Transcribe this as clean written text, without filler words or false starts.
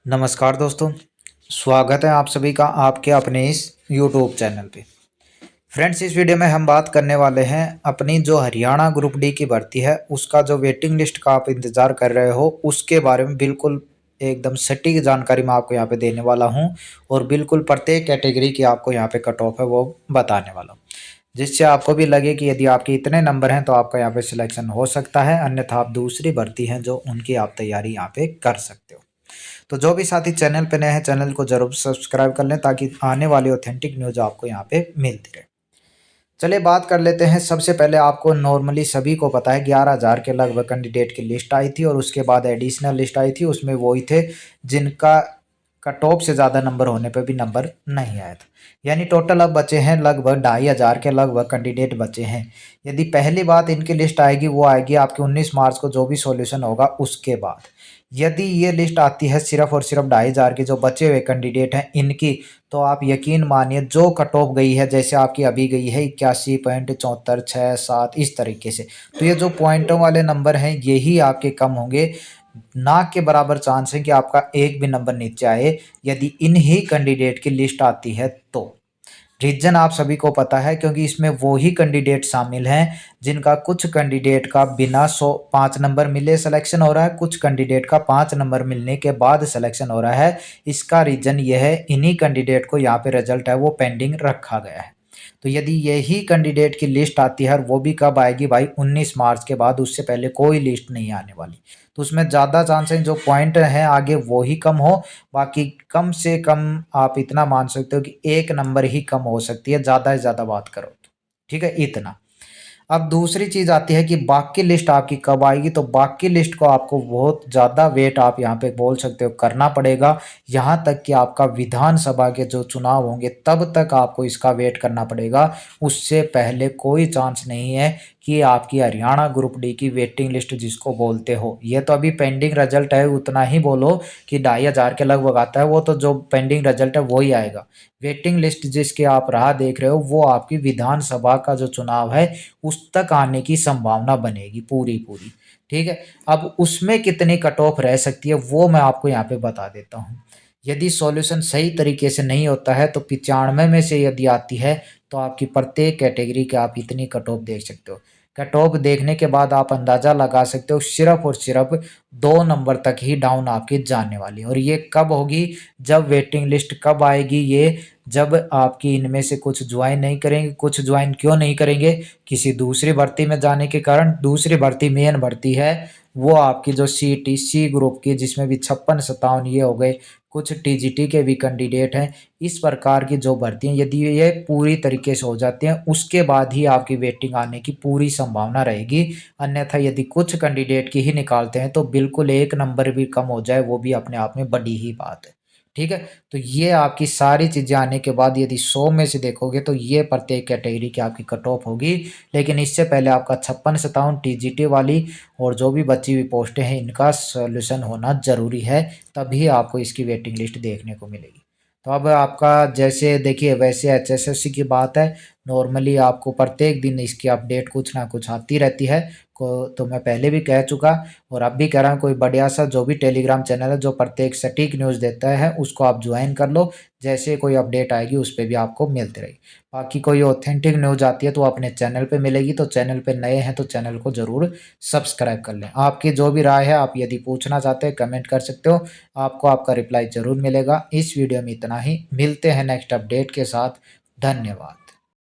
नमस्कार दोस्तों। स्वागत है आप सभी का आपके अपने इस YouTube चैनल पे। फ्रेंड्स, इस वीडियो में हम बात करने वाले हैं अपनी जो हरियाणा ग्रुप डी की भर्ती है उसका जो वेटिंग लिस्ट का आप इंतज़ार कर रहे हो उसके बारे में बिल्कुल एकदम सटीक जानकारी मैं आपको यहाँ पे देने वाला हूँ और बिल्कुल प्रत्येक कैटेगरी की आपको यहाँ पे कट ऑफ है वो बताने वाला हूँ, जिससे आपको भी लगे कि यदि आपके इतने नंबर हैं तो आपका यहाँ पे सिलेक्शन हो सकता है, अन्यथा आप दूसरी भर्ती हैं जो उनकी आप तैयारी यहाँ पे कर सकते हो। तो जो भी साथी चैनल पे नए हैं चैनल को जरूर सब्सक्राइब कर लें ताकि आने वाली ऑथेंटिक न्यूज आपको यहाँ पे मिलती रहे। चलिए बात कर लेते हैं। सबसे पहले आपको नॉर्मली सभी को पता है 11,000 के लगभग कैंडिडेट की लिस्ट आई थी और उसके बाद एडिशनल लिस्ट आई थी, उसमें वही थे जिनका कट ऑफ से ज़्यादा नंबर होने पे भी नंबर नहीं आया था। यानी टोटल अब बचे हैं लगभग 2,500 के लगभग कैंडिडेट बचे हैं। यदि पहली बात इनकी लिस्ट आएगी वो आएगी आपके 19 मार्च को, जो भी सॉल्यूशन होगा उसके बाद। यदि ये लिस्ट आती है सिर्फ और सिर्फ 2,500 के जो बचे हुए कैंडिडेट हैं इनकी, तो आप यकीन मानिए जो कट ऑफ गई है, जैसे आपकी अभी गई है 81.7467 इस तरीके से, तो ये जो पॉइंटों वाले नंबर हैं यही आपके कम होंगे। ना के बराबर चांस है कि आपका एक भी नंबर नीचे आए यदि इन्हीं कैंडिडेट की लिस्ट आती है तो। रीजन आप सभी को पता है क्योंकि इसमें वो ही कैंडिडेट शामिल हैं जिनका कुछ कैंडिडेट का बिना 5 नंबर मिले सिलेक्शन हो रहा है, कुछ कैंडिडेट का 5 नंबर मिलने के बाद सिलेक्शन हो रहा है। इसका रीजन यह है इन्हीं कैंडिडेट को यहाँ पे रिजल्ट है वो पेंडिंग रखा गया है। तो यदि यही कैंडिडेट की लिस्ट आती है, वो भी कब आएगी भाई 19 मार्च के बाद, उससे पहले कोई लिस्ट नहीं आने वाली। तो उसमें ज़्यादा चांस है जो पॉइंट हैं आगे वो ही कम हो, बाकी कम से कम आप इतना मान सकते हो कि एक नंबर ही कम हो सकती है, ज़्यादा से ज़्यादा बात करो तो। ठीक है, इतना। अब दूसरी चीज़ आती है कि बाकी लिस्ट आपकी कब आएगी, तो बाकी लिस्ट को आपको बहुत ज़्यादा वेट आप यहाँ पे बोल सकते हो करना पड़ेगा। यहाँ तक कि आपका विधानसभा के जो चुनाव होंगे तब तक आपको इसका वेट करना पड़ेगा। उससे पहले कोई चांस नहीं है कि आपकी हरियाणा ग्रुप डी की वेटिंग लिस्ट जिसको बोलते हो, ये तो अभी पेंडिंग रिजल्ट है, उतना ही बोलो कि 2,500 के लगभग आता है, वो तो जो पेंडिंग रिजल्ट है वो ही आएगा। वेटिंग लिस्ट जिसकी आप राह देख रहे हो वो आपकी विधानसभा का जो चुनाव है उस तक आने की संभावना बनेगी पूरी पूरी। ठीक है, अब उसमें कितनी कट ऑफ रह सकती है वो मैं आपको यहाँ पे बता देता हूँ। यदि सॉल्यूशन सही तरीके से नहीं होता है तो 95 में से यदि आती है तो आपकी प्रत्येक कैटेगरी के आप इतनी कट ऑफ देख सकते हो। कट ऑफ देखने के बाद आप अंदाज़ा लगा सकते हो सिर्फ और सिर्फ 2 नंबर तक ही डाउन आपकी जाने वाली है। और ये कब होगी, जब वेटिंग लिस्ट कब आएगी, ये जब आपकी इनमें से कुछ ज्वाइन नहीं करेंगे। कुछ ज्वाइन क्यों नहीं करेंगे, किसी दूसरी भर्ती में जाने के कारण। दूसरी भर्ती मेन भर्ती है वो आपकी जो सी ग्रुप की, जिसमें भी 56-57 ये हो गए, कुछ टीजीटी के भी कैंडिडेट हैं। इस प्रकार की जो भर्ती हैं यदि ये पूरी तरीके से हो जाती हैं उसके बाद ही आपकी वेटिंग आने की पूरी संभावना रहेगी। अन्यथा यदि कुछ कैंडिडेट की ही निकालते हैं तो बिल्कुल एक नंबर भी कम हो जाए वो भी अपने आप में बड़ी ही बात है। ठीक है, तो ये आपकी सारी चीज़ें आने के बाद यदि 100 में से देखोगे तो ये प्रत्येक कैटेगरी की आपकी कट ऑफ होगी। लेकिन इससे पहले आपका 56-57 टीजीटी वाली और जो भी बची हुई पोस्टें हैं इनका सॉल्यूशन होना ज़रूरी है, तभी आपको इसकी वेटिंग लिस्ट देखने को मिलेगी। तो अब आपका जैसे देखिए वैसे एचएसएससी की बात है, नॉर्मली आपको प्रत्येक दिन इसकी अपडेट कुछ ना कुछ आती रहती है को, तो मैं पहले भी कह चुका और अब भी कह रहा हूँ, कोई बढ़िया सा जो भी टेलीग्राम चैनल है जो प्रत्येक सटीक न्यूज़ देता है उसको आप ज्वाइन कर लो। जैसे कोई अपडेट आएगी उस पर भी आपको मिलती रहेगी। बाकी कोई ऑथेंटिक न्यूज़ आती है तो अपने चैनल पे मिलेगी, तो चैनल पे नए हैं तो चैनल को ज़रूर सब्सक्राइब कर लें। आपकी जो भी राय है आप यदि पूछना चाहते हैं कमेंट कर सकते हो, आपको आपका रिप्लाई ज़रूर मिलेगा। इस वीडियो में इतना ही, मिलते हैं नेक्स्ट अपडेट के साथ। धन्यवाद।